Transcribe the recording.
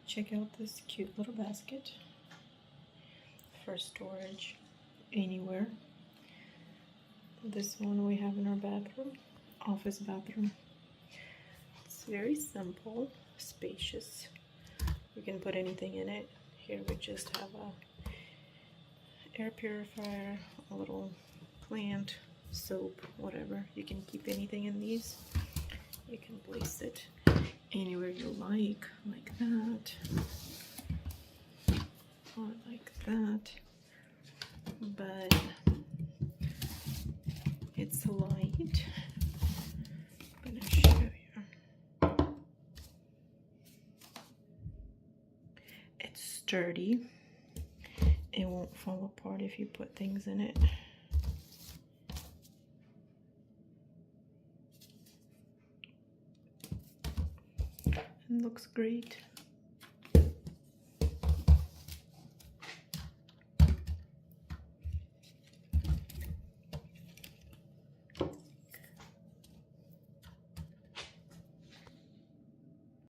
Check out this cute little basket for storage anywhere. This one we have in our bathroom, office bathroom. It's very simple, spacious. We can put anything in it. Here we just have a air purifier, a little plant, soap, whatever. You can keep anything in these. You can place it anywhere you like that, or like that, but it's light. I'm gonna show you. It's sturdy. It won't fall apart if you put things in it. It looks great.